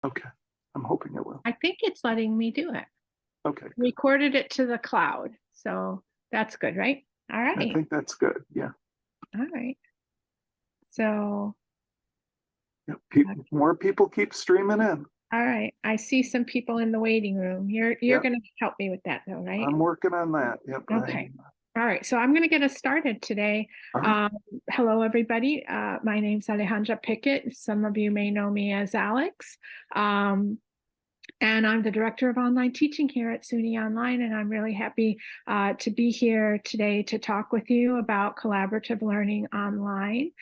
Okay. I'm hoping it will. I think it's letting me do it. Okay. Good. Recorded it to the cloud. So that's good, right? All I right. think that's good. Yeah. All right. So, Yeah. uh, More people keep streaming in. all right. I see some people in the waiting room. You're Yep. going to help me with that though, right? I'm working on that. Yep. Go ahead. Okay. All right. So I'm going to get us started today. All right. Um, Hello, everybody. My name's Alejandra Pickett. Some of you may know me as Alex. Um, And I'm the director of online teaching here at SUNY Online, and I'm really happy to be here today to talk with you about collaborative learning online.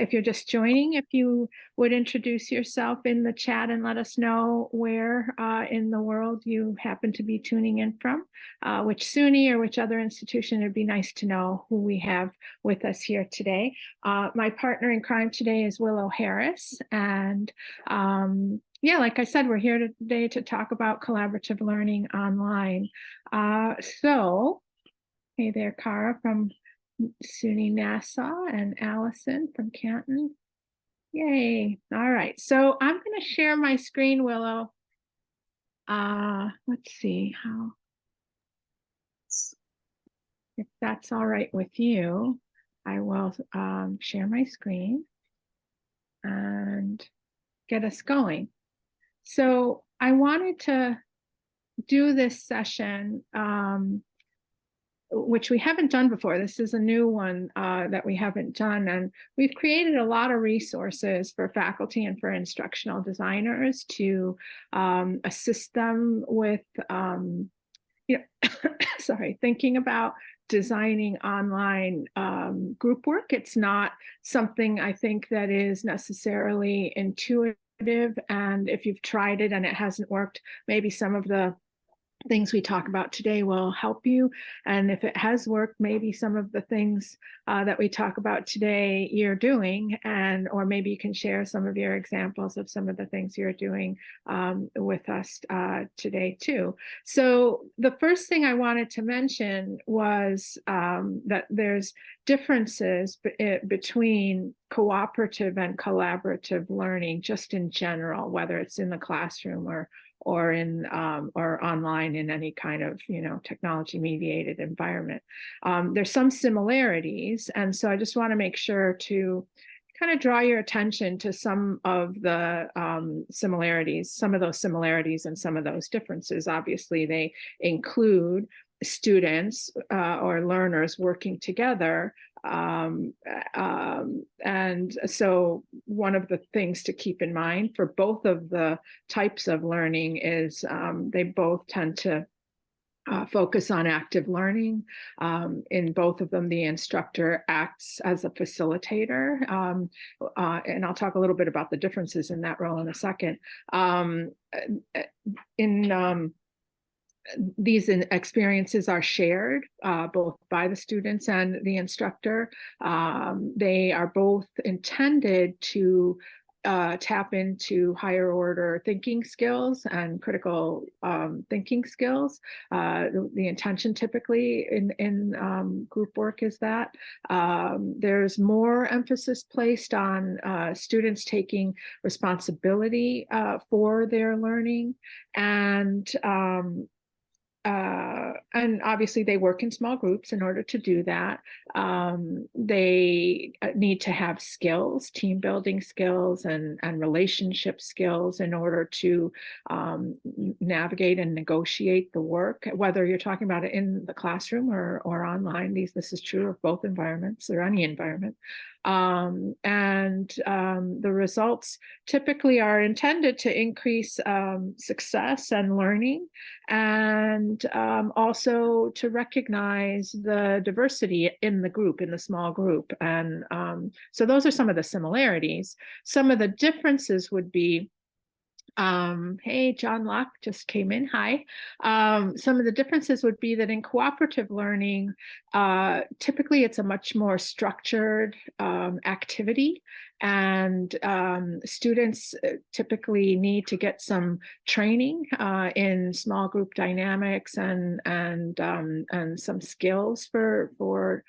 If you're just joining, if you would introduce yourself in the chat and let us know where in the world you happen to be tuning in from, which SUNY or which other institution, it'd be nice to know who we have with us here today. My partner in crime today is Willow Harris, and yeah, like I said, we're here today to talk about collaborative learning online. So, hey there, Cara from SUNY Nassau and Allison from Canton. Yay. All right. So I'm going to share my screen, Willow. Let's see how, if that's all right with you, I will share my screen and get us going. So I wanted to do this session, which we haven't done before. This is a new one that we haven't done. And we've created a lot of resources for faculty and for instructional designers to assist them with, sorry, thinking about designing online group work. It's not something I think that is necessarily intuitive. And if you've tried it and it hasn't worked, maybe some of the things we talk about today will help you. And if it has worked, maybe some of the things that we talk about today you're doing, and or maybe you can share some of your examples of some of the things you're doing with us today too. So the first thing I wanted to mention was that there's differences between cooperative and collaborative learning just in general, whether it's in the classroom or in or online in any kind of technology mediated environment. There's some similarities, and so I just want to make sure to kind of draw your attention to some of the similarities, some of those similarities and some of those differences. Obviously, they include students or learners working together. And so one of the things to keep in mind for both of the types of learning is they both tend to focus on active learning. In both of them, the instructor acts as a facilitator. And I'll talk a little bit about the differences in that role in a second. These experiences are shared both by the students and the instructor. They are both intended to tap into higher order thinking skills and critical thinking skills. The intention typically in group work is that there's more emphasis placed on students taking responsibility for their learning, and obviously they work in small groups in order to do that. They need to have skills, team building skills and relationship skills in order to navigate and negotiate the work, whether you're talking about it in the classroom or online. This is true of both environments or any environment. The results typically are intended to increase success and learning, and also to recognize the diversity in the group, in the small group. And so those are some of the similarities. Some of the differences would be, hey, John Locke just came in. Hi. Some of the differences would be that in cooperative learning, typically it's a much more structured activity, and students typically need to get some training in small group dynamics and some skills for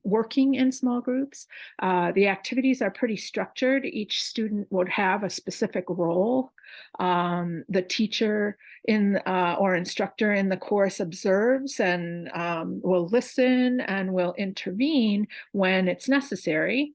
working in small groups. The activities are pretty structured. Each student would have a specific role. The teacher or instructor in the course observes and will listen and will intervene when it's necessary.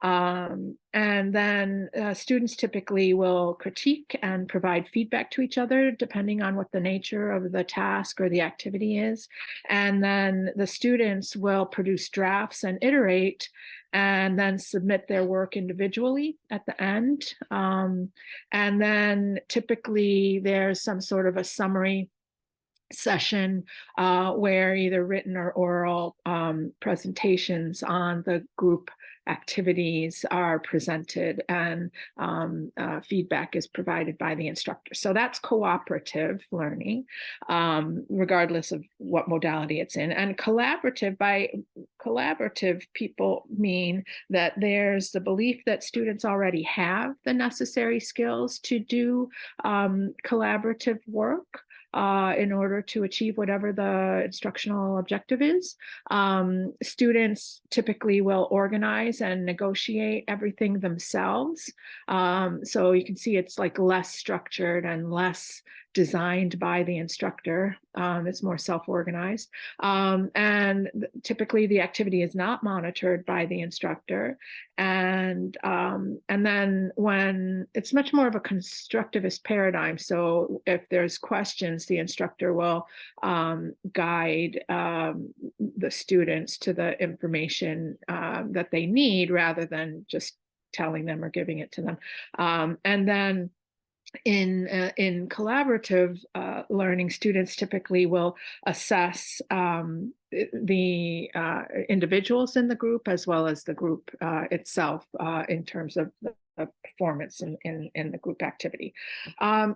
And then students typically will critique and provide feedback to each other depending on what the nature of the task or the activity is. And then the students will produce drafts and iterate and then submit their work individually at the end. And then typically there's some sort of a summary session where either written or oral presentations on the group activities are presented and feedback is provided by the instructor. So that's cooperative learning, regardless of what modality it's in. And collaborative, by collaborative, people mean that there's the belief that students already have the necessary skills to do collaborative work in order to achieve whatever the instructional objective is. Students typically will organize and negotiate everything themselves. So you can see it's like less structured and less designed by the instructor. It's more self-organized. And typically the activity is not monitored by the instructor. And then when it's much more of a constructivist paradigm. So if there's questions, the instructor will guide the students to the information that they need rather than just telling them or giving it to them. And then in collaborative learning, students typically will assess the individuals in the group as well as the group itself in terms of the performance in the group activity.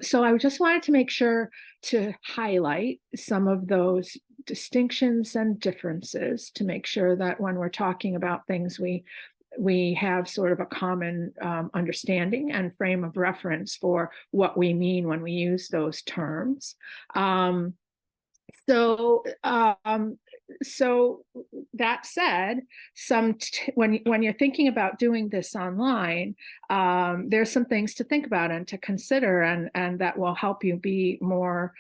So I just wanted to make sure to highlight some of those distinctions and differences to make sure that when we're talking about things, we have sort of a common understanding and frame of reference for what we mean when we use those terms. So that said, when you're thinking about doing this online, there's some things to think about and to consider, and that will help you be more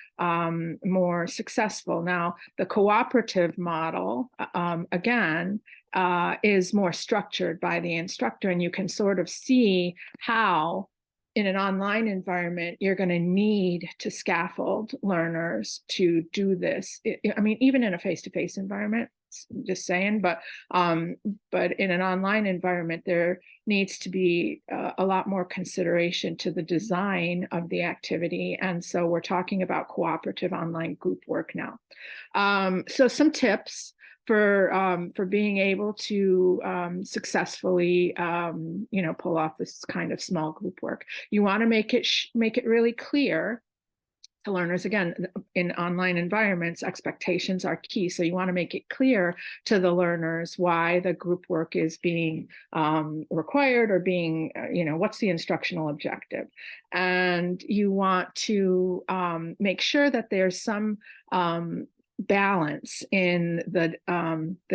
successful. Now, the cooperative model, again, is more structured by the instructor, and you can sort of see how in an online environment, you're going to need to scaffold learners to do this. I mean, even in a face-to-face environment, just saying, but in an online environment, there needs to be a lot more consideration to the design of the activity. And so we're talking about cooperative online group work now. So some tips for being able to successfully pull off this kind of small group work. You want to make it really clear to learners. Again, in online environments, expectations are key. So you want to make it clear to the learners why the group work is being required or being, what's the instructional objective. And you want to make sure that there's some balance in the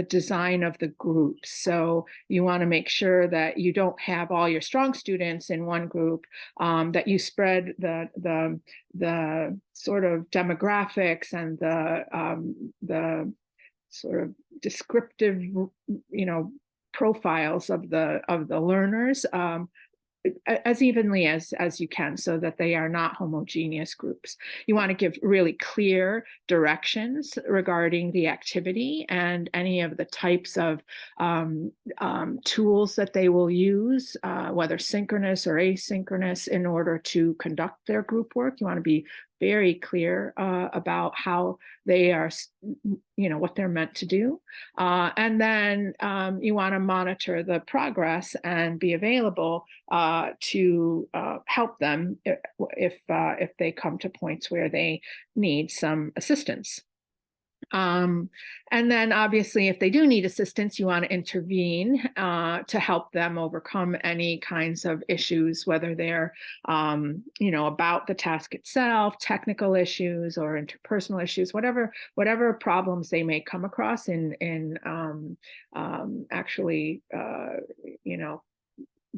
design of the groups. So you want to make sure that you don't have all your strong students in one group, that you spread the sort of demographics and the sort of descriptive, profiles of the learners as evenly as you can, so that they are not homogeneous groups. You want to give really clear directions regarding the activity and any of the types of tools that they will use, whether synchronous or asynchronous, in order to conduct their group work. You want to be very clear about how they are, what they're meant to do. And then you want to monitor the progress and be available to help them if they come to points where they need some assistance. And then obviously, if they do need assistance, you want to intervene to help them overcome any kinds of issues, whether they're, about the task itself, technical issues, or interpersonal issues, whatever problems they may come across in actually,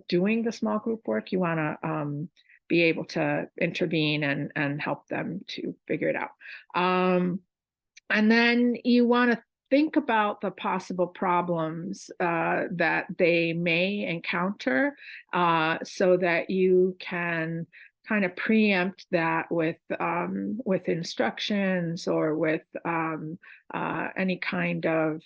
doing the small group work. You want to be able to intervene and help them to figure it out. And then you want to think about the possible problems that they may encounter so that you can kind of preempt that with instructions or with any kind of,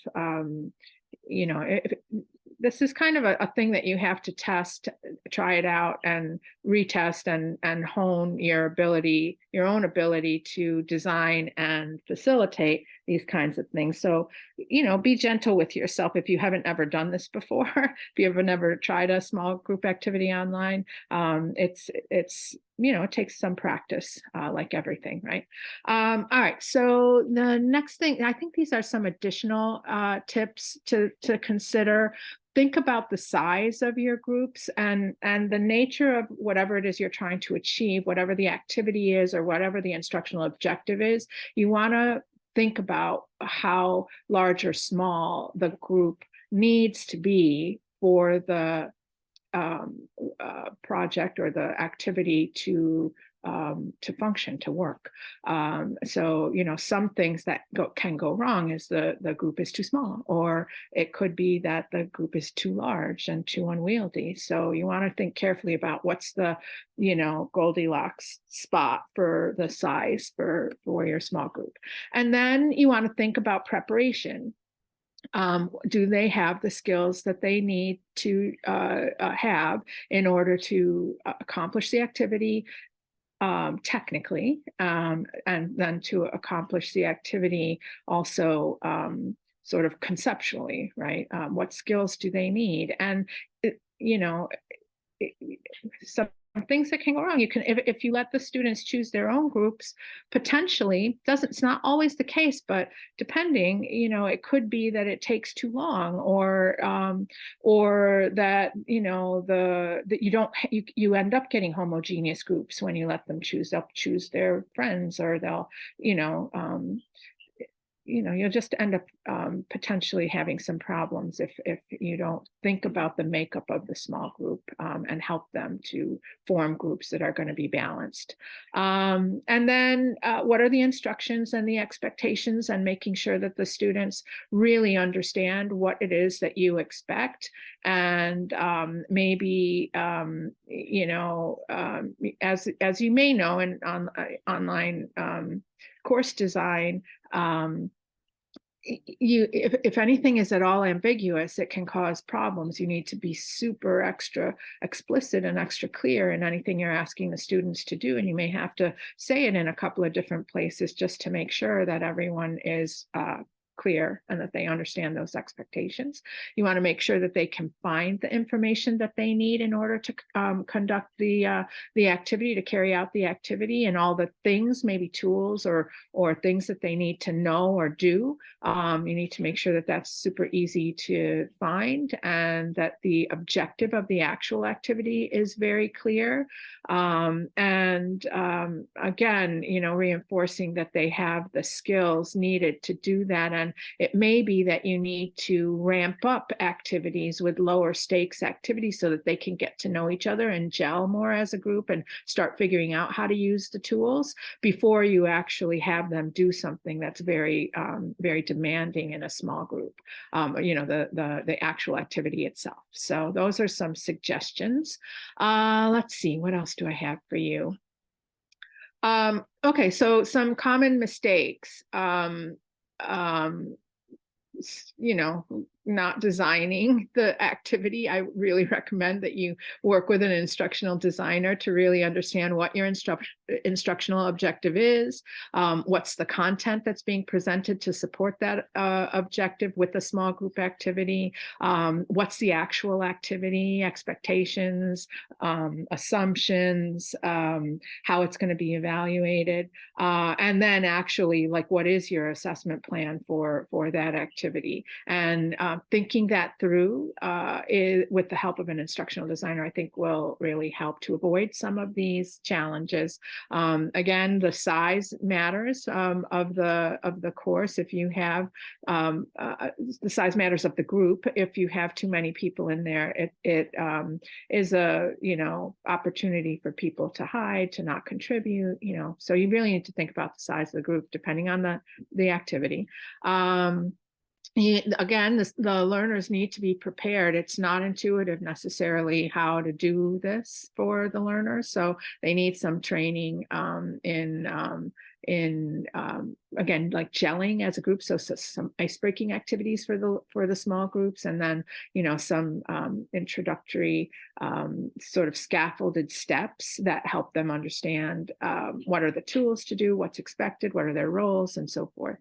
this is kind of a thing that you have to test, try it out, and retest and hone your own ability to design and facilitate these kinds of things. So, be gentle with yourself if you haven't ever done this before. If you have never tried a small group activity online, it takes some practice, like everything, right? All right. So the next thing, I think these are some additional tips to consider. Think about the size of your groups and the nature of whatever it is you're trying to achieve, whatever the activity is or whatever the instructional objective is. You want to think about how large or small the group needs to be for the project or the activity to function, to work. So, some things that can go wrong is the group is too small, or it could be that the group is too large and too unwieldy. So you want to think carefully about what's the, Goldilocks spot for the size for your small group. And then you want to think about preparation. Do they have the skills that they need to have in order to accomplish the activity technically, and then to accomplish the activity also sort of conceptually, right? What skills do they need? And, some things that can go wrong. You can, if you let the students choose their own groups, potentially it's not always the case, but depending, it could be that it takes too long, or that that you end up getting homogeneous groups when you let them choose. They'll choose their friends, or they'll you'll just end up potentially having some problems if you don't think about the makeup of the small group and help them to form groups that are going to be balanced. And then what are the instructions and the expectations, and making sure that the students really understand what it is that you expect. And maybe, as you may know, in online course design, if anything is at all ambiguous, it can cause problems. You need to be super extra explicit and extra clear in anything you're asking the students to do, and you may have to say it in a couple of different places just to make sure that everyone is clear and that they understand those expectations. You want to make sure that they can find the information that they need in order to conduct the activity, to carry out the activity, and all the things, maybe tools or things that they need to know or do. You need to make sure that that's super easy to find, and that the objective of the actual activity is very clear. Again, reinforcing that they have the skills needed to do that. And it may be that you need to ramp up activities with lower stakes activities so that they can get to know each other and gel more as a group and start figuring out how to use the tools before you actually have them do something that's very, very demanding in a small group, the actual activity itself. So those are some suggestions. Let's see, what else do I have for you? Okay, so some common mistakes. not designing the activity, I really recommend that you work with an instructional designer to really understand what your instructional objective is, what's the content that's being presented to support that objective with the small group activity, what's the actual activity, expectations, assumptions, how it's going to be evaluated, and then actually, like, what is your assessment plan for that activity? And thinking that through with the help of an instructional designer, I think will really help to avoid some of these challenges. Again, the size matters of the course. If you have the size matters of the group. If you have too many people in there, it is a opportunity for people to hide, to not contribute. So you really need to think about the size of the group depending on the activity. Again, the learners need to be prepared. It's not intuitive necessarily how to do this for the learners, so they need some training in again, like gelling as a group, so some ice-breaking activities for the small groups, and then some introductory sort of scaffolded steps that help them understand what are the tools to do, what's expected, what are their roles, and so forth.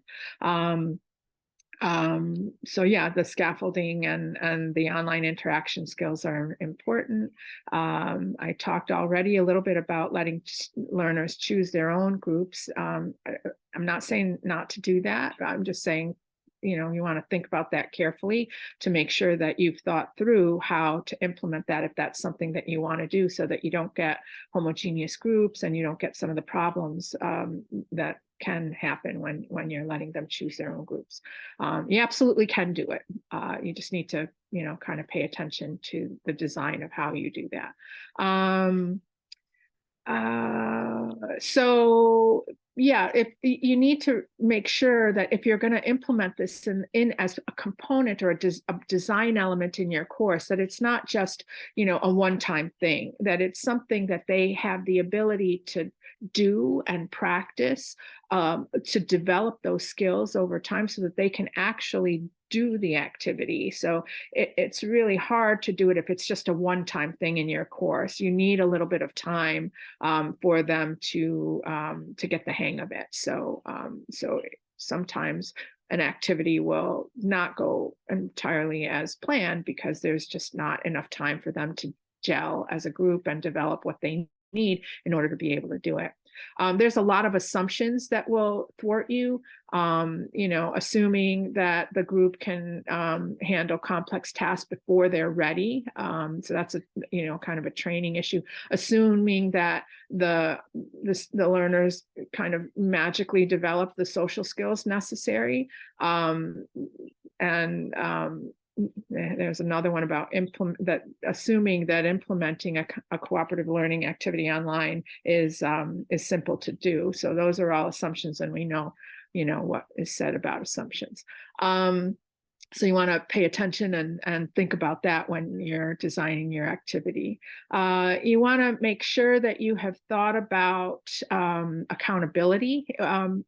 So yeah, the scaffolding and the online interaction skills are important. I talked already a little bit about letting learners choose their own groups. I'm not saying not to do that. I'm just saying, you want to think about that carefully to make sure that you've thought through how to implement that if that's something that you want to do, so that you don't get homogeneous groups and you don't get some of the problems that can happen when you're letting them choose their own groups. You absolutely can do it. You just need to, kind of pay attention to the design of how you do that. So yeah, if you need to make sure that if you're going to implement this in as a component or a design element in your course, that it's not just, a one-time thing, that it's something that they have the ability to do and practice to develop those skills over time so that they can actually do the activity. So it's really hard to do it if it's just a one-time thing in your course. You need a little bit of time for them to get the hang of it. So sometimes an activity will not go entirely as planned because there's just not enough time for them to gel as a group and develop what they need in order to be able to do it. There's a lot of assumptions that will thwart you, assuming that the group can handle complex tasks before they're ready. So that's kind of a training issue. Assuming that the learners kind of magically develop the social skills necessary, there's another one about assuming that implementing a cooperative learning activity online is simple to do. So those are all assumptions, and we know what is said about assumptions. So you want to pay attention and think about that when you're designing your activity. You want to make sure that you have thought about accountability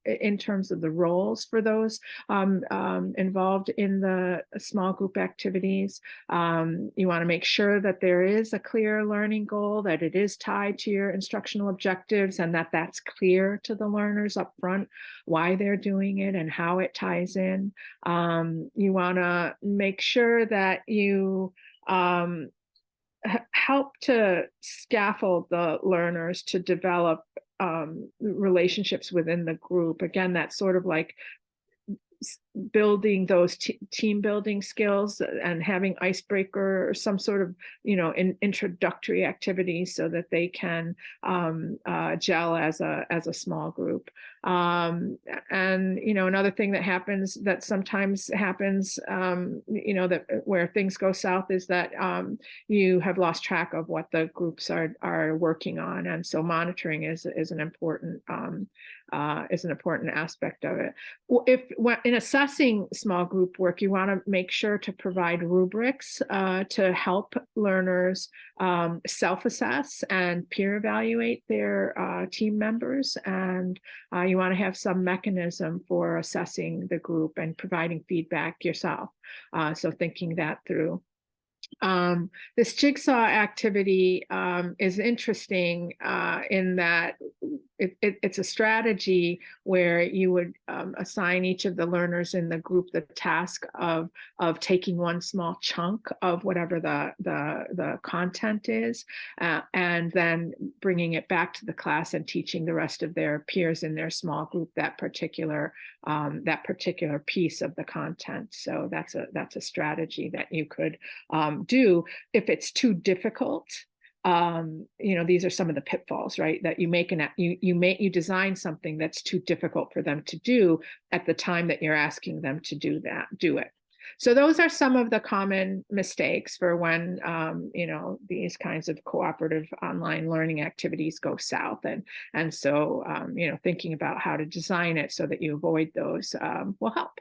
in terms of the roles for those involved in the small group activities. You want to make sure that there is a clear learning goal, that it is tied to your instructional objectives, and that that's clear to the learners up front why they're doing it and how it ties in. You want to make sure that you help to scaffold the learners to develop relationships within the group. Again, that's sort of like building those team building skills and having icebreaker or some sort of introductory activity so that they can gel as a small group. And another thing that sometimes happens that where things go south is that you have lost track of what the groups are working on, and so monitoring is an important aspect of it. In assessment, assessing small group work, you want to make sure to provide rubrics to help learners self-assess and peer evaluate their team members. And you want to have some mechanism for assessing the group and providing feedback yourself. So thinking that through. This jigsaw activity is interesting in that it's a strategy where you would assign each of the learners in the group the task of taking one small chunk of whatever the content is, and then bringing it back to the class and teaching the rest of their peers in their small group that particular piece of the content. So that's a strategy that you could do if it's too difficult. These are some of the pitfalls, right? That you design something that's too difficult for them to do at the time that you're asking them to do it. So those are some of the common mistakes for when these kinds of cooperative online learning activities go south, and so thinking about how to design it so that you avoid those will help.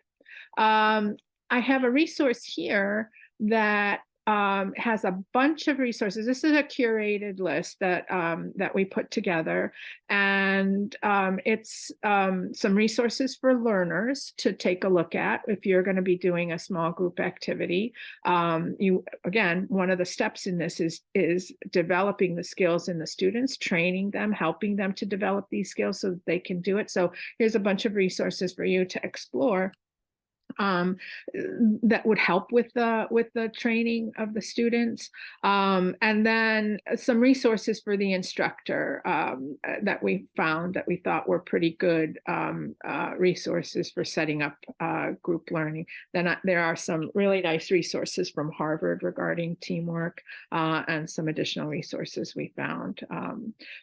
I have a resource here that has a bunch of resources. This is a curated list that we put together, and it's some resources for learners to take a look at if you're going to be doing a small group activity. Again, one of the steps in this is developing the skills in the students, training them, helping them to develop these skills so that they can do it. So here's a bunch of resources for you to explore that would help with the training of the students, and then some resources for the instructor that we found that we thought were pretty good resources for setting up group learning. Then there are some really nice resources from Harvard regarding teamwork, and some additional resources we found.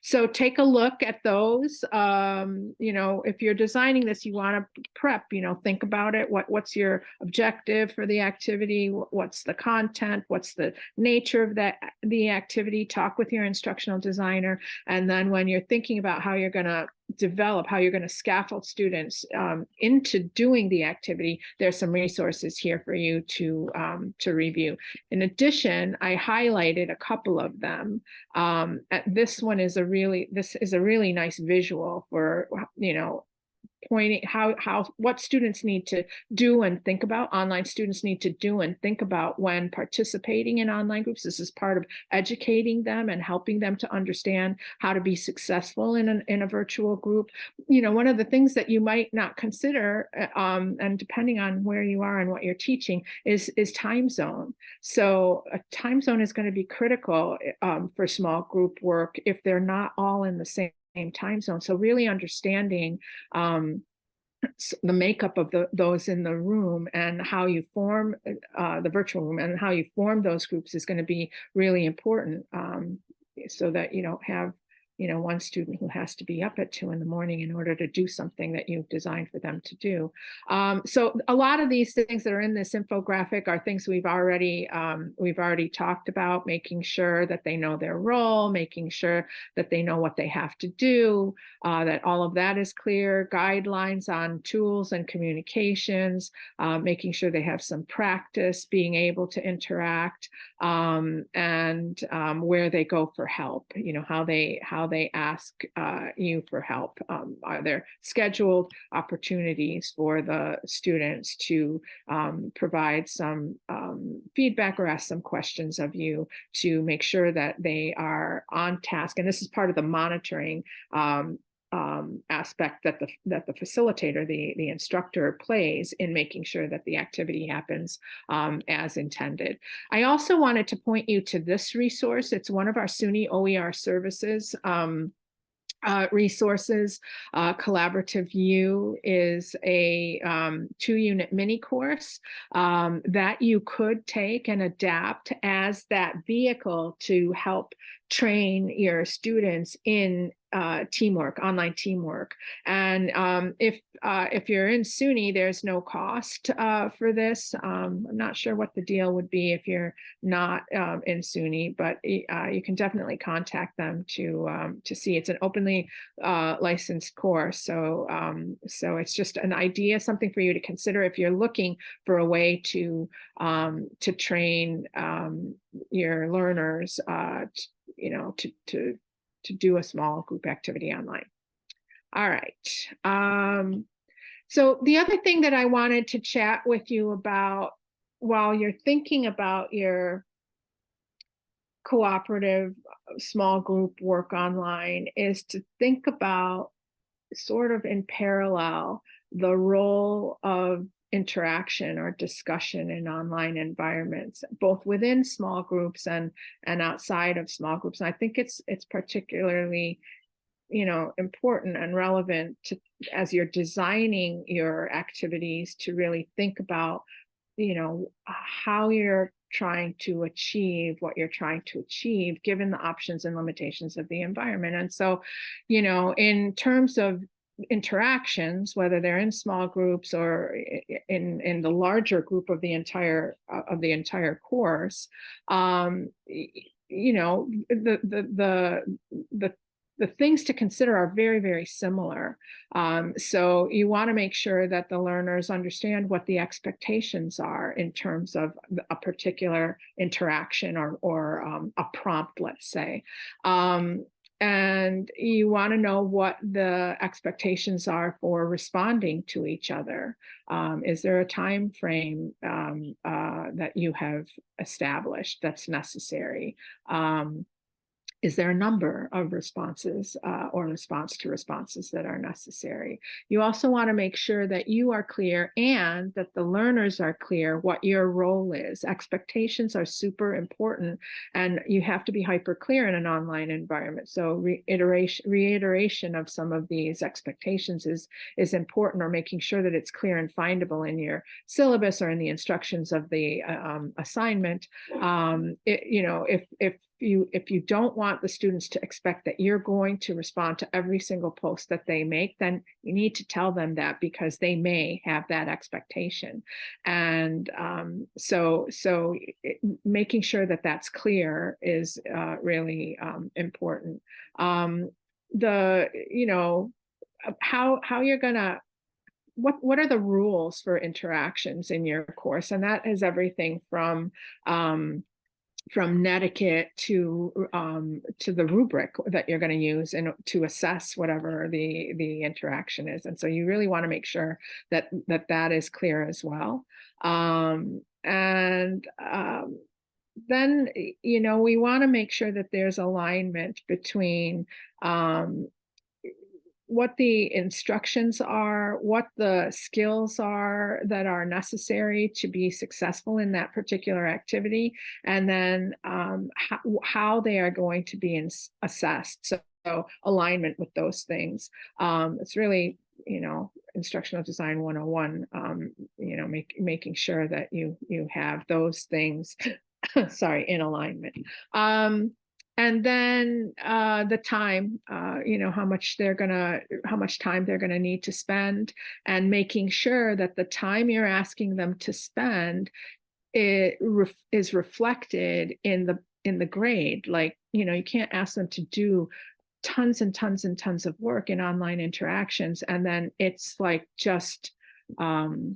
So take a look at those. If you're designing this, you want to prep, think about it. What's your objective for the activity? What's the content? What's the nature of the activity? Talk with your instructional designer. And then when you're thinking about how you're going to develop, how you're going to scaffold students into doing the activity, there's some resources here for you to review. In addition, I highlighted a couple of them. This is a really nice visual for pointing what students need to do and think about, online students need to do and think about when participating in online groups. This is part of educating them and helping them to understand how to be successful in a virtual group. One of the things that you might not consider, and depending on where you are and what you're teaching, is time zone. So a time zone is going to be critical for small group work if they're not all in the same time zone. So really understanding the makeup of those in the room and how you form the virtual room and how you form those groups is going to be really important, so that you don't have one student who has to be up at 2 in the morning in order to do something that you've designed for them to do. So a lot of these things that are in this infographic are things we've already talked about, making sure that they know their role, making sure that they know what they have to do, that all of that is clear, guidelines on tools and communications, making sure they have some practice being able to interact, and where they go for help, how they ask you for help. Are there scheduled opportunities for the students to provide some feedback or ask some questions of you to make sure that they are on task? And this is part of the monitoring aspect that the facilitator, the instructor, plays in making sure that the activity happens as intended. I also wanted to point you to this resource. It's one of our SUNY OER services resources. Collaborative U is a 2-unit mini course that you could take and adapt as that vehicle to help train your students in teamwork, online teamwork. And if you're in SUNY, there's no cost for this. I'm not sure what the deal would be if you're not in SUNY, but you can definitely contact them to see. It's an openly licensed course, so it's just an idea, something for you to consider if you're looking for a way to train your learners, to do a small group activity online. All right. So the other thing that I wanted to chat with you about while you're thinking about your cooperative small group work online is to think about, sort of in parallel, the role of interaction or discussion in online environments, both within small groups and outside of small groups. And I think it's particularly important and relevant to, as you're designing your activities, to really think about how you're trying to achieve what you're trying to achieve given the options and limitations of the environment. And so in terms of interactions, whether they're in small groups or in the larger group of the entire course, the things to consider are very, very similar. So you want to make sure that the learners understand what the expectations are in terms of a particular interaction or a prompt, let's say. And you want to know what the expectations are for responding to each other. Is there a time frame that you have established that's necessary? Is there a number of responses or response to responses that are necessary? You also want to make sure that you are clear and that the learners are clear what your role is. Expectations are super important, and you have to be hyper clear in an online environment. So reiteration of some of these expectations is important, or making sure that it's clear and findable in your syllabus or in the instructions of the assignment. If you don't want the students to expect that you're going to respond to every single post that they make, then you need to tell them that, because they may have that expectation. And making sure that that's clear is really important. How you're gonna, what are the rules for interactions in your course? And that is everything from netiquette to the rubric that you're going to use and to assess whatever the interaction is. And so you really want to make sure that is clear as well. Then we want to make sure that there's alignment between what the instructions are, what the skills are that are necessary to be successful in that particular activity, and then how they are going to be assessed. So alignment with those things. It's really, instructional design 101, making sure that you have those things, sorry, in alignment. And then the time, how much time they're gonna need to spend, and making sure that the time you're asking them to spend is reflected in the grade. Like, you can't ask them to do tons and tons and tons of work in online interactions, and then it's like just a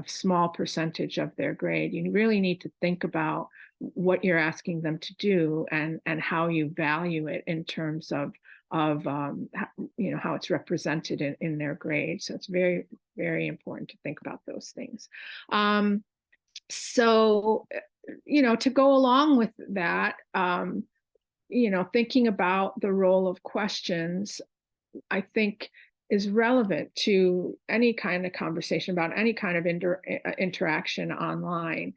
small percentage of their grade. You really need to think about what you're asking them to do and how you value it in terms of how it's represented in their grade. So it's very, very important to think about those things. So to go along with that, thinking about the role of questions, I think, is relevant to any kind of conversation about any kind of interaction online.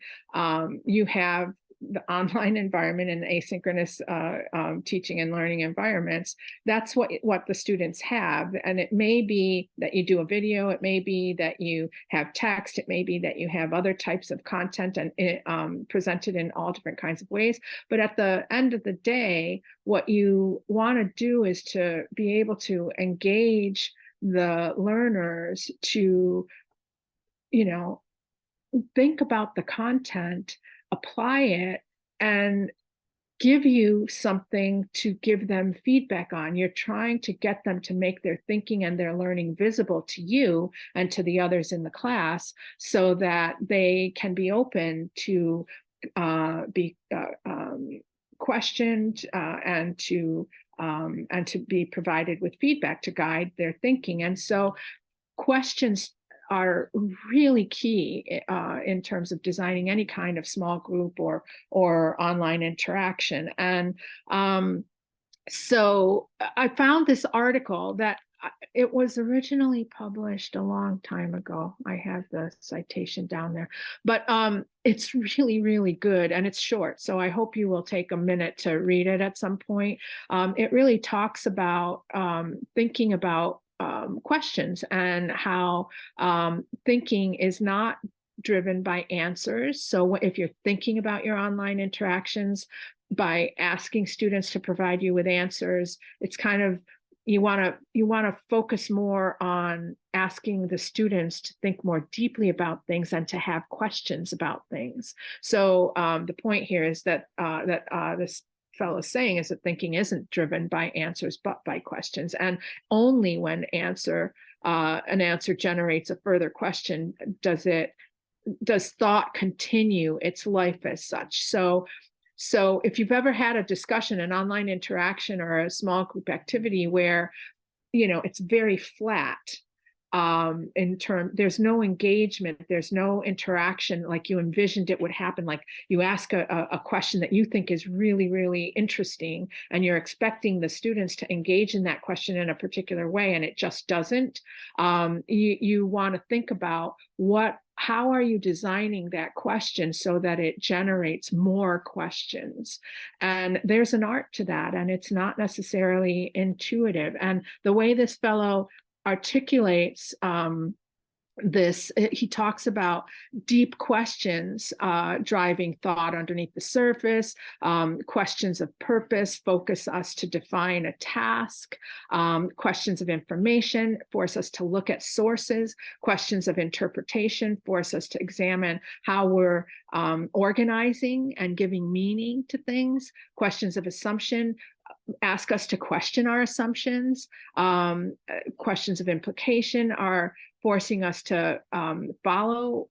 You have the online environment and asynchronous teaching and learning environments, that's what the students have. And it may be that you do a video, it may be that you have text, it may be that you have other types of content and presented in all different kinds of ways. But at the end of the day, what you want to do is to be able to engage the learners to, think about the content, apply it, and give you something to give them feedback on. You're trying to get them to make their thinking and their learning visible to you and to the others in the class so that they can be open to be questioned and to be provided with feedback to guide their thinking. And so questions are really key in terms of designing any kind of small group or online interaction. And so I found this article that it was originally published a long time ago. I have the citation down there, but it's really, really good and it's short. So I hope you will take a minute to read it at some point. It really talks about thinking about questions and how thinking is not driven by answers. So if you're thinking about your online interactions by asking students to provide you with answers, it's kind of, you want to focus more on asking the students to think more deeply about things and to have questions about things. So the point here is that this fellow is saying is that thinking isn't driven by answers but by questions, and only when an answer generates a further question does thought continue its life as such. So if you've ever had a discussion, an online interaction or a small group activity where it's very flat, there's no engagement, there's no interaction like you envisioned it would happen. Like you ask a question that you think is really, really interesting, and you're expecting the students to engage in that question in a particular way, and it just doesn't. You want to think about how are you designing that question so that it generates more questions? And there's an art to that, and it's not necessarily intuitive. And the way this fellow articulates this, he talks about deep questions driving thought underneath the surface. Questions of purpose focus us to define a task. Questions of information force us to look at sources. Questions of interpretation force us to examine how we're organizing and giving meaning to things. Questions of assumption ask us to question our assumptions. Questions of implication are forcing us to follow,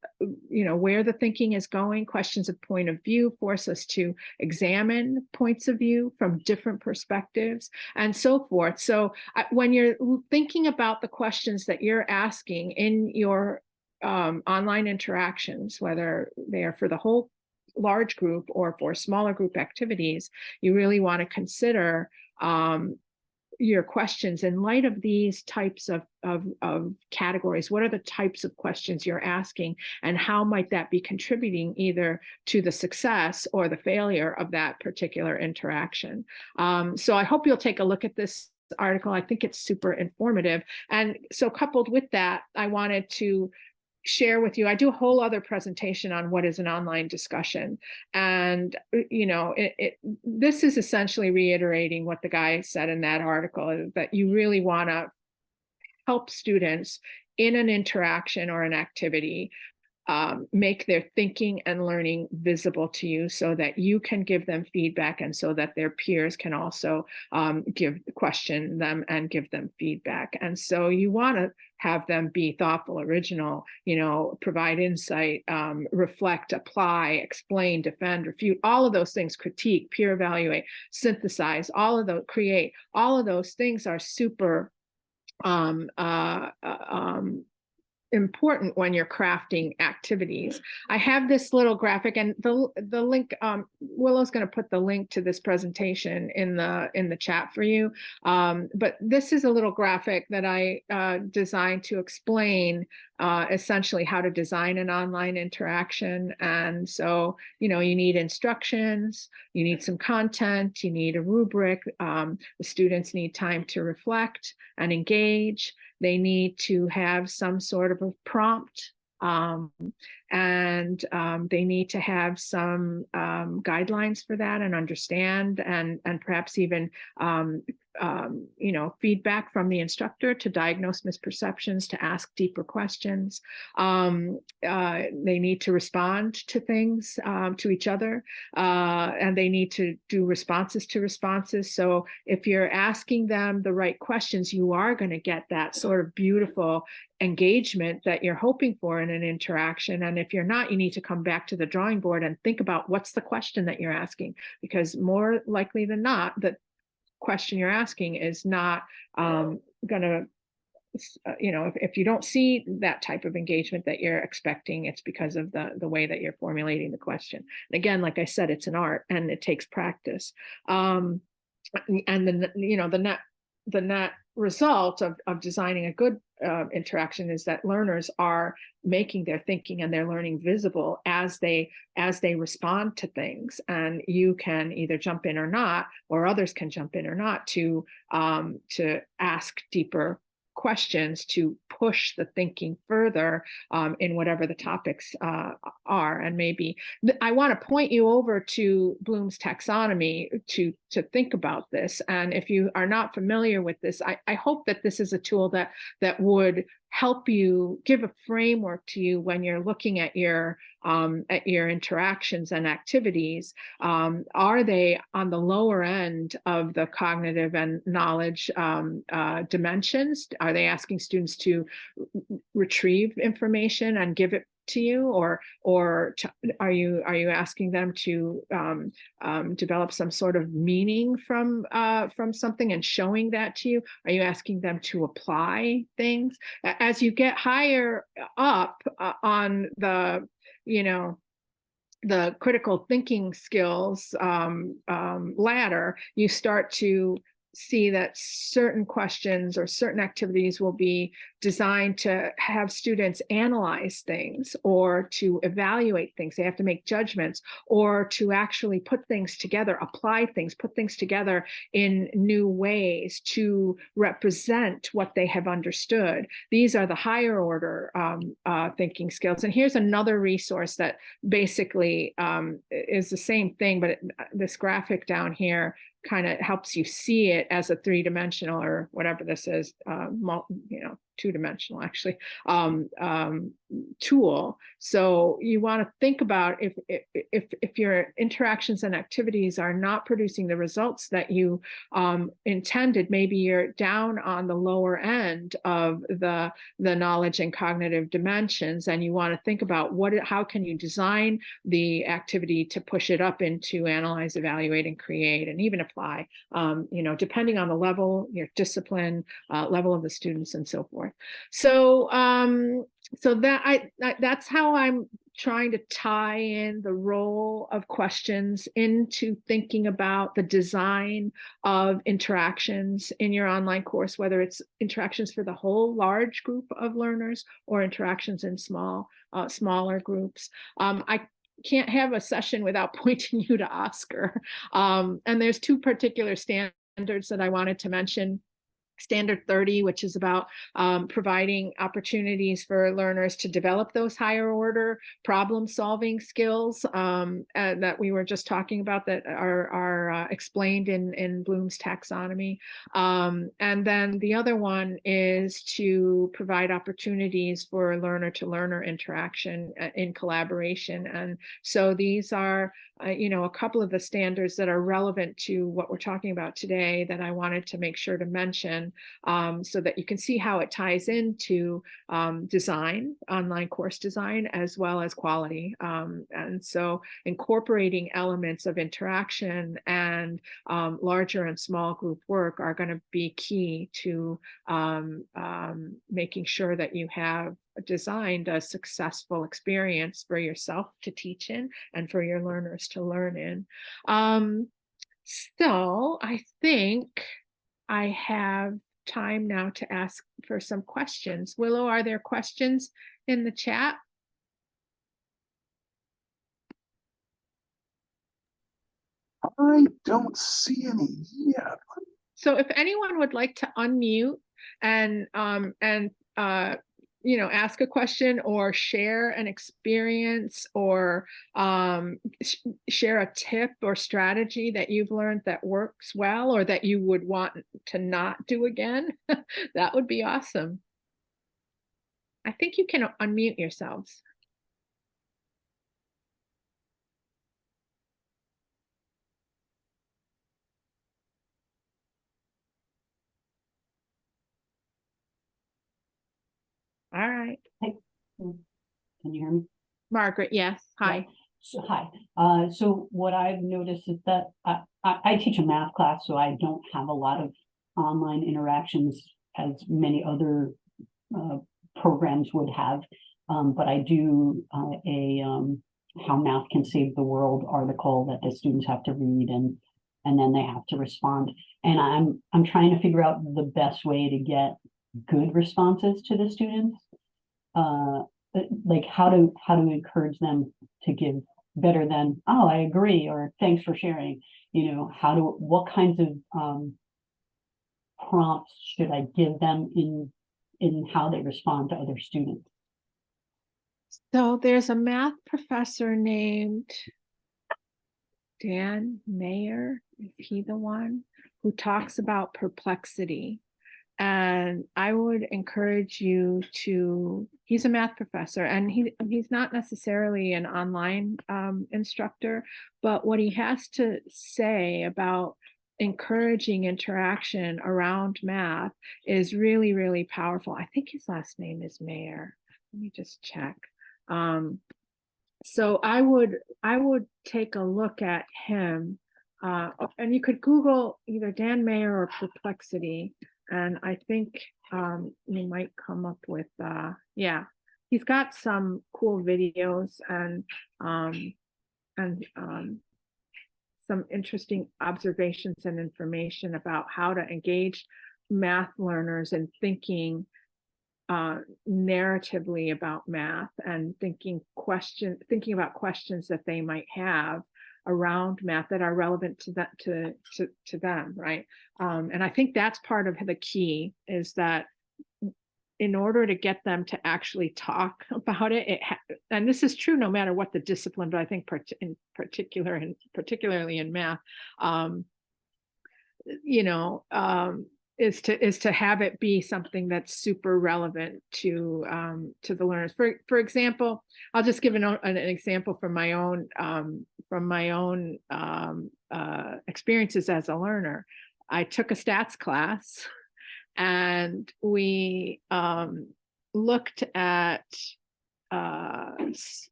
where the thinking is going. Questions of point of view force us to examine points of view from different perspectives, and so forth. So when you're thinking about the questions that you're asking in your online interactions, whether they are for the whole large group or for smaller group activities, you really want to consider your questions in light of these types of categories. What are the types of questions you're asking, and how might that be contributing either to the success or the failure of that particular interaction? So I hope you'll take a look at this article. I think it's super informative. And so coupled with that, I wanted to share with you, I do a whole other presentation on what is an online discussion. And, this is essentially reiterating what the guy said in that article, that you really want to help students in an interaction or an activity make their thinking and learning visible to you so that you can give them feedback, and so that their peers can also question them and give them feedback. And so you want to have them be thoughtful, original, provide insight, reflect, apply, explain, defend, refute, all of those things, critique, peer evaluate, synthesize, all of those, create, all of those things are super important when you're crafting activities. I have this little graphic, and the link, Willow's going to put the link to this presentation in the chat for you. But this is a little graphic that I designed to explain essentially how to design an online interaction. And so, you need instructions, you need some content, you need a rubric. The students need time to reflect and engage. They need to have some sort of a prompt. And they need to have some guidelines for that and understand, and perhaps even feedback from the instructor to diagnose misperceptions, to ask deeper questions. They need to respond to things, to each other, and they need to do responses to responses. So if you're asking them the right questions, you are going to get that sort of beautiful engagement that you're hoping for in an interaction. And if you're not, you need to come back to the drawing board and think about what's the question that you're asking, because more likely than not, the question you're asking is not going to, if you don't see that type of engagement that you're expecting, it's because of the way that you're formulating the question. And again, like I said, it's an art and it takes practice. And then, the net result of designing a good interaction is that learners are making their thinking and their learning visible as they respond to things. And you can either jump in or not, or others can jump in or not, to ask deeper questions, to push the thinking further in whatever the topics are. And maybe I want to point you over to Bloom's taxonomy to think about this. And if you are not familiar with this, I hope that this is a tool that would help you, give a framework to you when you're looking at your interactions and activities. Are they on the lower end of the cognitive and knowledge dimensions? Are they asking students to retrieve information and give it to you, or are you asking them to develop some sort of meaning from something and showing that to you? Are you asking them to apply things? As you get higher up on the the critical thinking skills ladder, you start to see that certain questions or certain activities will be designed to have students analyze things or to evaluate things. They have to make judgments, or to actually put things together, apply things, put things together in new ways to represent what they have understood. These are the higher order thinking skills. And here's another resource that basically is the same thing, but this graphic down here kind of helps you see it as a three-dimensional, or whatever this is, two-dimensional actually, tool. So you want to think about if your interactions and activities are not producing the results that you intended, maybe you're down on the lower end of the knowledge and cognitive dimensions, and you want to think about how can you design the activity to push it up into analyze, evaluate, and create, and even apply, depending on the level, your discipline, level of the students, and so forth. So that's how I'm trying to tie in the role of questions into thinking about the design of interactions in your online course, whether it's interactions for the whole large group of learners or interactions in smaller groups. I can't have a session without pointing you to Oscar. And there's two particular standards that I wanted to mention. Standard 30, which is about providing opportunities for learners to develop those higher order problem solving skills that we were just talking about, that are explained in Bloom's taxonomy. And then the other one is to provide opportunities for learner-to-learner interaction in collaboration. And so these are a couple of the standards that are relevant to what we're talking about today that I wanted to make sure to mention, so that you can see how it ties into design, online course design, as well as quality. And so incorporating elements of interaction and larger and small group work are going to be key to making sure that you have designed a successful experience for yourself to teach in and for your learners to learn in. So I think I have time now to ask for some questions. Willow, are there questions in the chat? I don't see any yet. So if anyone would like to unmute and you know, ask a question or share an experience or share a tip or strategy that you've learned that works well or that you would want to not do again, that would be awesome. I think you can unmute yourselves. All right. Hey, can you hear me? Margaret, yes. Hi. Yeah. So, hi. So what I've noticed is that I teach a math class, so I don't have a lot of online interactions as many other programs would have. But I do a How Math Can Save the World article that the students have to read, and then they have to respond. And I'm trying to figure out the best way to get good responses to the students. Like how to encourage them to give better than, oh, I agree, or thanks for sharing. You know, what kinds of prompts should I give them in how they respond to other students? So there's a math professor named Dan Mayer, is he the one, who talks about perplexity. And I would encourage you to, he's a math professor and he's not necessarily an online instructor, but what he has to say about encouraging interaction around math is really, really powerful. I think his last name is Mayer. Let me just check. So I would take a look at him, and you could Google either Dan Mayer or perplexity. And I think you might come up with, yeah, he's got some cool videos and some interesting observations and information about how to engage math learners in thinking narratively about math and thinking about questions that they might have around math that are relevant to that to them, right? And I think that's part of the key, is that in order to get them to actually talk about it, and this is true no matter what the discipline, but I think particularly in math, you know, is to have it be something that's super relevant to the learners. For example, I'll just give an example from my own experiences as a learner. I took a stats class, and we looked at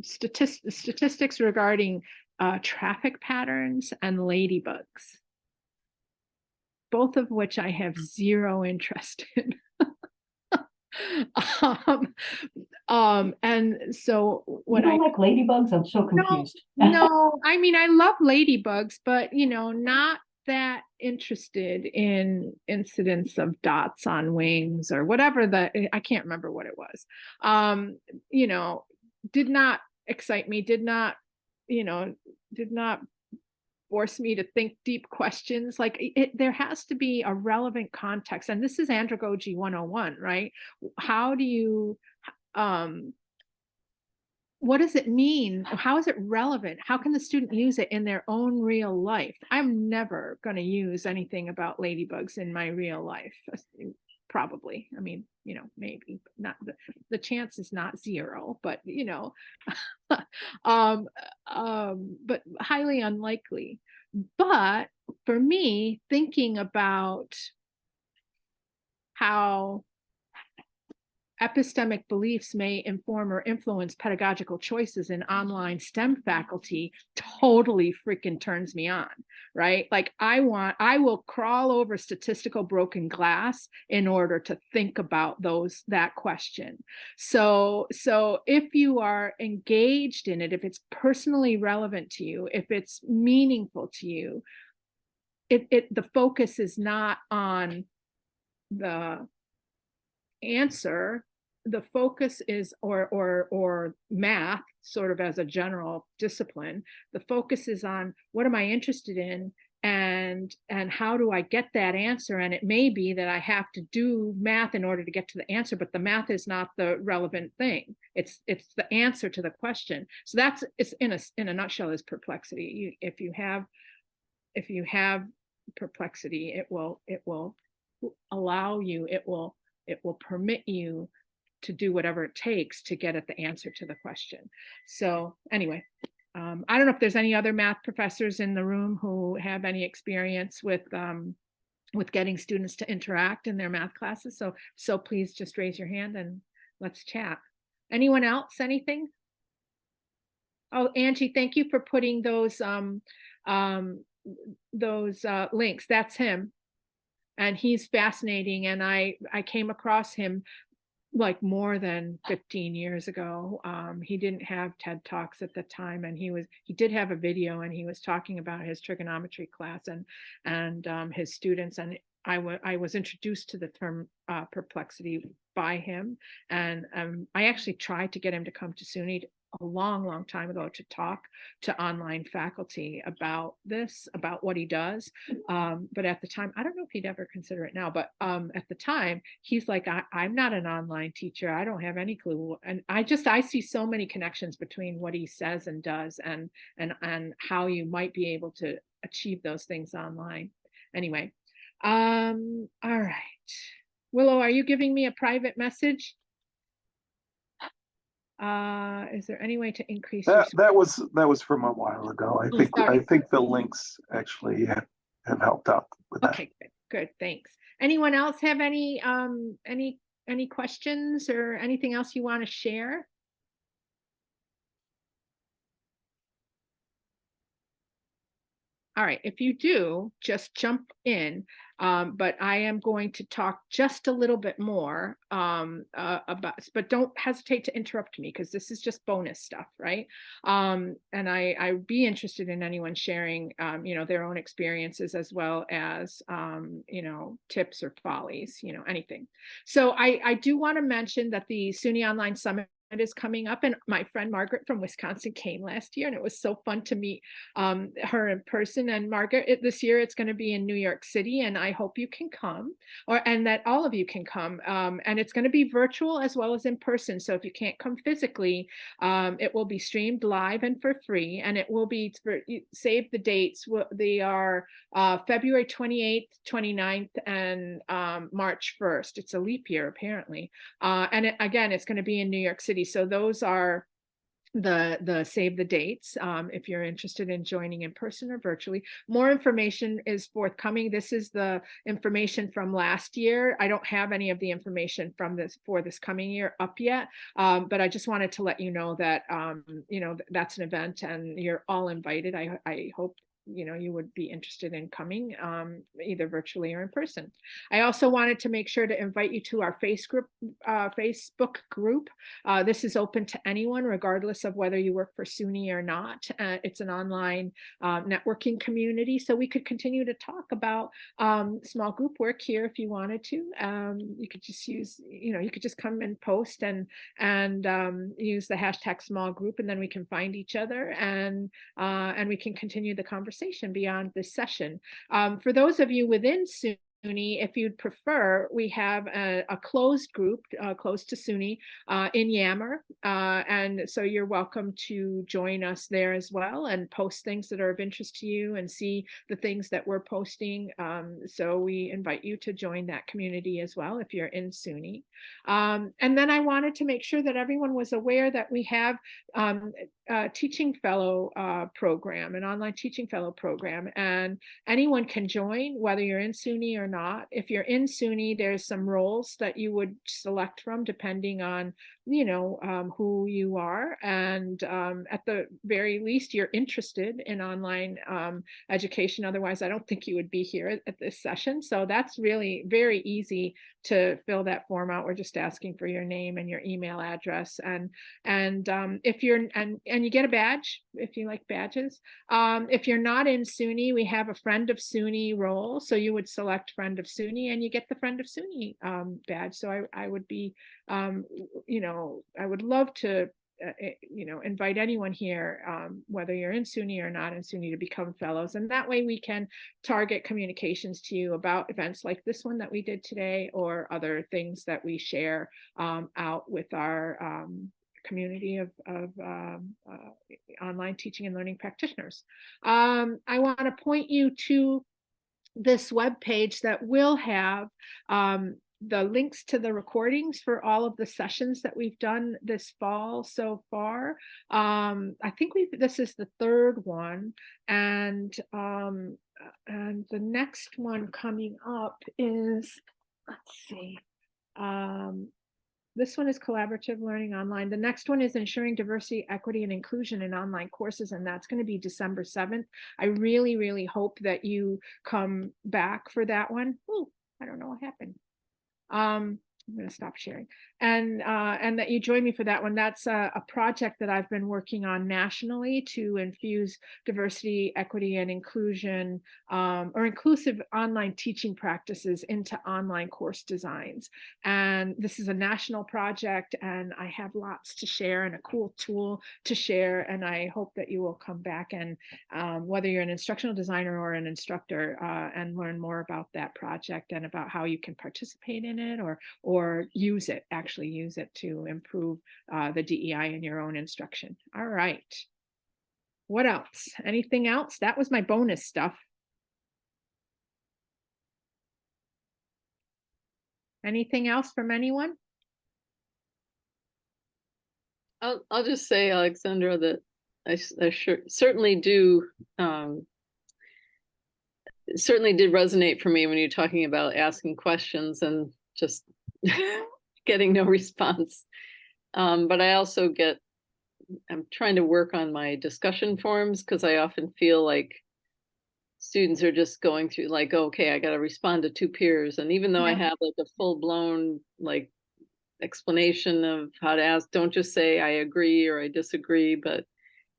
statistics regarding traffic patterns and ladybugs, both of which I have zero interest in. And so what I like ladybugs, I'm so confused. No, I mean, I love ladybugs, but you know, not that interested in incidents of dots on wings or whatever I can't remember what it was. You know, did not excite me, did not force me to think deep questions. Like there has to be a relevant context. And this is andragogy 101, right? How do you, what does it mean? How is it relevant? How can the student use it in their own real life? I'm never going to use anything about ladybugs in my real life. Probably. I mean, you know, maybe not, the chance is not zero, but you know, but highly unlikely. But for me, thinking about how epistemic beliefs may inform or influence pedagogical choices in online STEM faculty totally freaking turns me on, right? Like I will crawl over statistical broken glass in order to think about that question. So if you are engaged in it, if it's personally relevant to you, if it's meaningful to you, the focus is not on the answer, the focus is, or math sort of as a general discipline, the focus is on what am I interested in, and how do I get that answer. And it may be that I have to do math in order to get to the answer, but the math is not the relevant thing. It's the answer to the question. So that's, it's in a nutshell, is perplexity. If you have perplexity, it will allow you, it will permit you to do whatever it takes to get at the answer to the question. So anyway, I don't know if there's any other math professors in the room who have any experience with getting students to interact in their math classes. So please just raise your hand and let's chat. Anyone else? Anything? Oh, Angie, thank you for putting those links. That's him. And he's fascinating. And I came across him like more than 15 years ago. He didn't have TED Talks at the time, and he did have a video, and he was talking about his trigonometry class and his students. And I was introduced to the term perplexity by him. And I actually tried to get him to come to SUNY a long time ago to talk to online faculty about this, about what he does. But at the time, I don't know if he'd ever consider it now, but at the time, he's like, I'm not an online teacher. I don't have any clue. And I see so many connections between what he says and does, and how you might be able to achieve those things online. Anyway, all right. Willow, are you giving me a private message? Is there any way to increase that was from a while ago. I think the links actually have helped out with that. Okay, good, thanks. Anyone else have any questions or anything else you want to share? All right, if you do, just jump in. But I am going to talk just a little bit more about, but don't hesitate to interrupt me, because this is just bonus stuff, right? And I'd be interested in anyone sharing, their own experiences, as well as, tips or follies, anything. So I do want to mention that the SUNY Online Summit is coming up, and my friend Margaret from Wisconsin came last year, and it was so fun to meet her in person. And Margaret, this year it's going to be in New York City, and I hope you can come, and that all of you can come. And it's going to be virtual as well as in person. So if you can't come physically, it will be streamed live and for free, and it will be save the dates. They are February 28th, 29th, and March 1st. It's a leap year apparently, and again, it's going to be in New York City. So those are the save the dates if you're interested in joining in person or virtually. More information is forthcoming. This is the information from last year. I don't have any of the information from this coming year up yet, but I just wanted to let you know that that's an event, and you're all invited. I hope you would be interested in coming either virtually or in person. I also wanted to make sure to invite you to our Facebook group. This is open to anyone, regardless of whether you work for SUNY or not. It's an online networking community, so we could continue to talk about small group work here if you wanted to. You could just use, you could just come and post and use the hashtag small group, and then we can find each other, and we can continue the conversation beyond this session. For those of you within SUNY, if you'd prefer, we have a closed group close to SUNY in Yammer, and so you're welcome to join us there as well, and post things that are of interest to you and see the things that we're posting. So we invite you to join that community as well if you're in SUNY. And then I wanted to make sure that everyone was aware that we have teaching fellow program, an online teaching fellow program, and anyone can join, whether you're in SUNY or not. If you're in SUNY, there's some roles that you would select from depending on who you are, and at the very least, you're interested in online education. Otherwise, I don't think you would be here at this session. So that's really very easy to fill that form out. We're just asking for your name and your email address, and if you're and you get a badge if you like badges. If you're not in SUNY, we have a friend of SUNY role, so you would select friend of SUNY and you get the friend of SUNY badge. So I would be I would love to invite anyone here, whether you're in SUNY or not in SUNY, to become fellows. And that way we can target communications to you about events like this one that we did today, or other things that we share out with our community of online teaching and learning practitioners. I want to point you to this web page that will have the links to the recordings for all of the sessions that we've done this fall so far. I think this is the third one, and the next one coming up is, let's see, this one is collaborative learning online. The next one is ensuring diversity, equity, and inclusion in online courses, and that's going to be December 7th. I really, really hope that you come back for that one. Ooh, I don't know what happened. I'm going to stop sharing, and that you join me for that one. That's a project that I've been working on nationally to infuse diversity, equity, and inclusion, or inclusive online teaching practices into online course designs. And this is a national project, and I have lots to share and a cool tool to share. And I hope that you will come back and whether you're an instructional designer or an instructor, and learn more about that project and about how you can participate in it, or actually use it to improve the DEI in your own instruction. All right. What else? Anything else? That was my bonus stuff. Anything else from anyone? I'll just say, Alexandra, that I certainly do certainly did resonate for me when you're talking about asking questions and just getting no response. But I also I'm trying to work on my discussion forums, because I often feel like students are just going through like, okay, I got to respond to two peers. And even though I have like a full blown like explanation of how to ask, don't just say I agree or I disagree,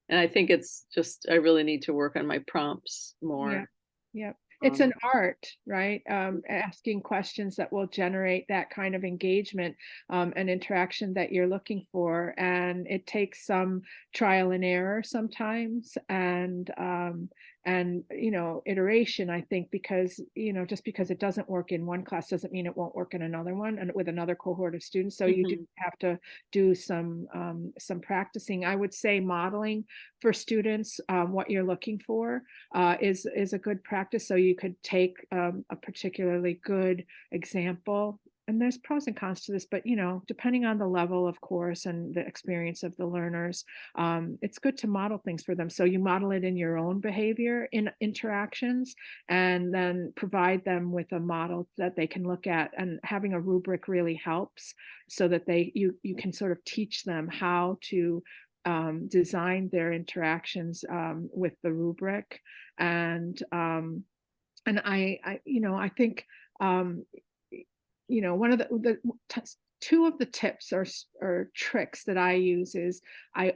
and I think it's just, I really need to work on my prompts more. Yeah. It's an art, right? Asking questions that will generate that kind of engagement and interaction that you're looking for. And it takes some trial and error sometimes, and iteration, I think, because just because it doesn't work in one class doesn't mean it won't work in another one and with another cohort of students. So you do have to do some practicing. I would say modeling for students what you're looking for is a good practice. So you could take a particularly good example, and there's pros and cons to this, but depending on the level of course and the experience of the learners, it's good to model things for them. So you model it in your own behavior in interactions, and then provide them with a model that they can look at. And having a rubric really helps, so that you can sort of teach them how to design their interactions with the rubric. And I think one of the two of the tips or tricks that I use is I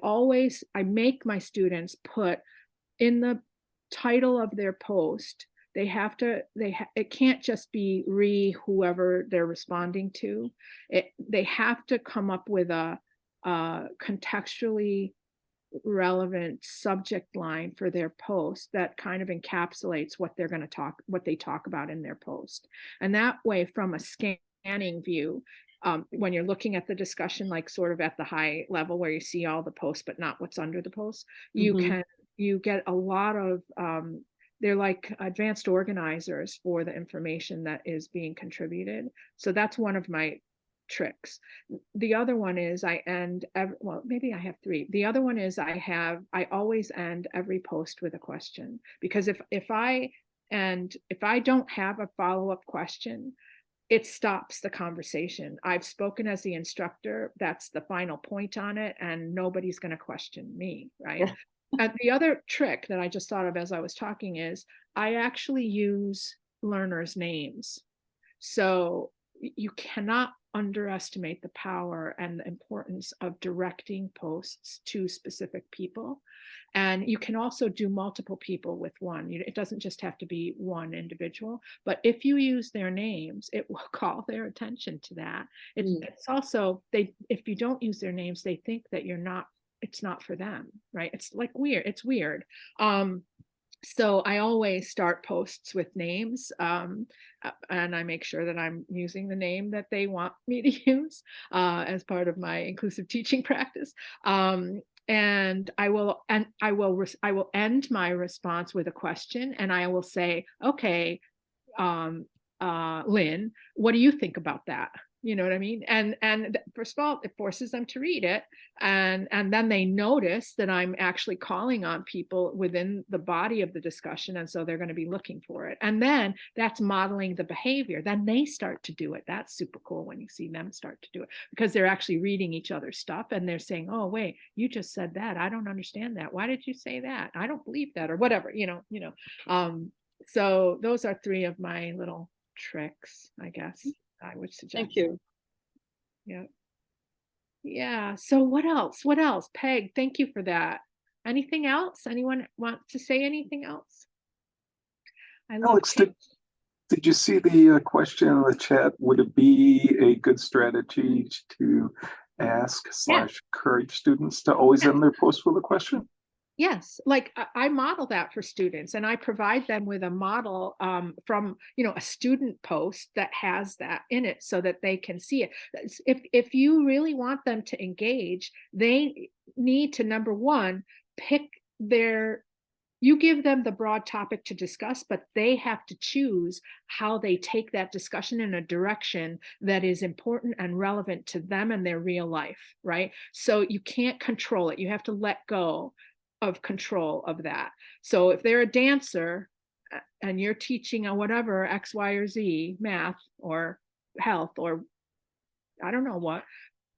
make my students put in the title of their post, it can't just be whoever they're responding to. They have to come up with a contextually relevant subject line for their post that kind of encapsulates what they talk about in their post. And that way, from a scanning view, when you're looking at the discussion, like sort of at the high level where you see all the posts but not what's under the post, you get a lot of they're like advanced organizers for the information that is being contributed. So that's one of my tricks. The other one is maybe I have three. The other one is I always end every post with a question, because if I don't have a follow-up question, it stops the conversation. I've spoken as the instructor. That's the final point on it, and nobody's going to question me, right? Yeah. And the other trick that I just thought of as I was talking is I actually use learners' names. So you cannot underestimate the power and the importance of directing posts to specific people. And you can also do multiple people with one. It doesn't just have to be one individual, but if you use their names, it will call their attention to that. It's also, if you don't use their names, they think that it's not for them, right? It's like weird. It's weird. So I always start posts with names, and I make sure that I'm using the name that they want me to use as part of my inclusive teaching practice. And I will end my response with a question, and I will say, okay, Lynn, what do you think about that? You know what I mean? And first of all, it forces them to read it, and then they notice that I'm actually calling on people within the body of the discussion, and so they're going to be looking for it. And then that's modeling the behavior. Then they start to do it. That's super cool when you see them start to do it, because they're actually reading each other's stuff and they're saying, "Oh, wait, you just said that. I don't understand that. Why did you say that? I don't believe that," or whatever. So those are three of my little tricks, I guess I would suggest. Thank you. Yeah. Yeah. So what else? What else? Peg, thank you for that. Anything else? Anyone want to say anything else? I love Alex, did you see the question in the chat? Would it be a good strategy to ask / encourage students to always end their post with a question? Yes, like I model that for students, and I provide them with a model from a student post that has that in it so that they can see it. If you really want them to engage, they need to, number one, you give them the broad topic to discuss, but they have to choose how they take that discussion in a direction that is important and relevant to them and their real life, right? So you can't control it. You have to let go of control of that. So if they're a dancer and you're teaching a whatever X, Y, or Z, math or health or I don't know what,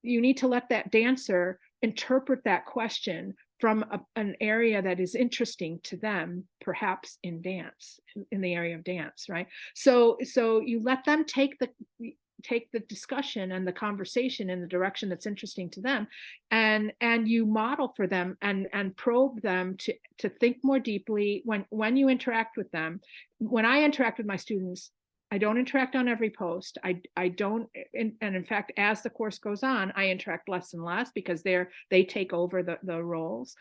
you need to let that dancer interpret that question from an area that is interesting to them, perhaps in dance, in the area of dance, right? So you let them take the discussion and the conversation in the direction that's interesting to them, and you model for them and probe them to think more deeply when you interact with them. When I interact with my students, I don't interact on every post. I don't, and in fact, as the course goes on, I interact less and less because they take over the roles.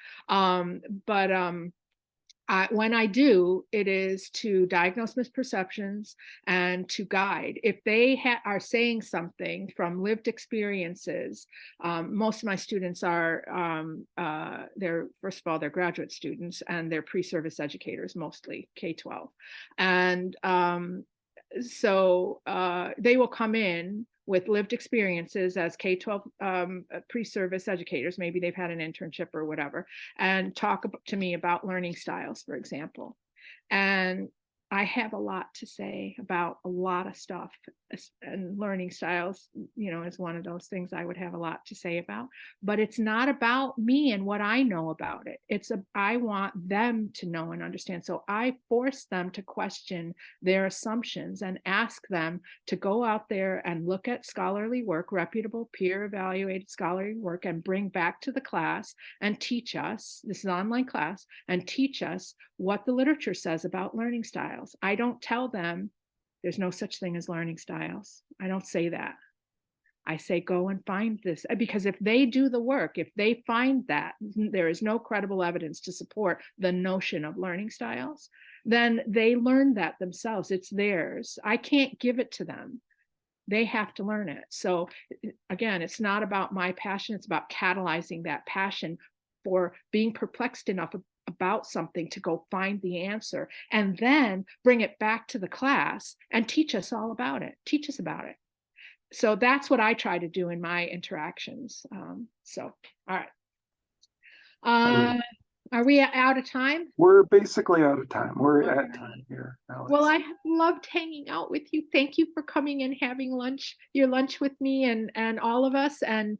When I do, it is to diagnose misperceptions and to guide. If they are saying something from lived experiences, most of my students are, first of all, they're graduate students and they're pre-service educators, mostly K-12. And so they will come in with lived experiences as K-12 pre-service educators. Maybe they've had an internship or whatever, and talk to me about learning styles, for example. And I have a lot to say about a lot of stuff, and learning styles, is one of those things I would have a lot to say about, but it's not about me and what I know about it. I want them to know and understand. So I force them to question their assumptions and ask them to go out there and look at scholarly work, reputable, peer evaluated scholarly work, and bring back to the class and teach us, this is an online class, and teach us what the literature says about learning styles. I don't tell them there's no such thing as learning styles. I don't say that. I say, go and find this, because if they do the work, if they find that there is no credible evidence to support the notion of learning styles, then they learn that themselves. It's theirs. I can't give it to them. They have to learn it. So again, it's not about my passion. It's about catalyzing that passion for being perplexed enough about something to go find the answer, and then bring it back to the class and teach us all about it. Teach us about it. So that's what I try to do in my interactions. All right. Are we out of time? We're basically out of time. We're All at right. time here, Alex. Well, I have loved hanging out with you. Thank you for coming and having your lunch with me and all of us, and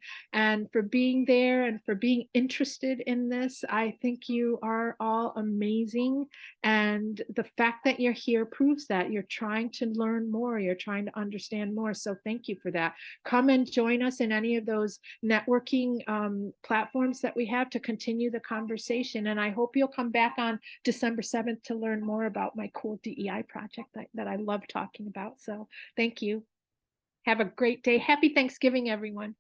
for being there and for being interested in this. I think you are all amazing. And the fact that you're here proves that you're trying to learn more, you're trying to understand more. So thank you for that. Come and join us in any of those networking platforms that we have to continue the conversation. And I hope you'll come back on December 7th to learn more about my cool DEI project that I love talking about. So thank you. Have a great day. Happy Thanksgiving, everyone.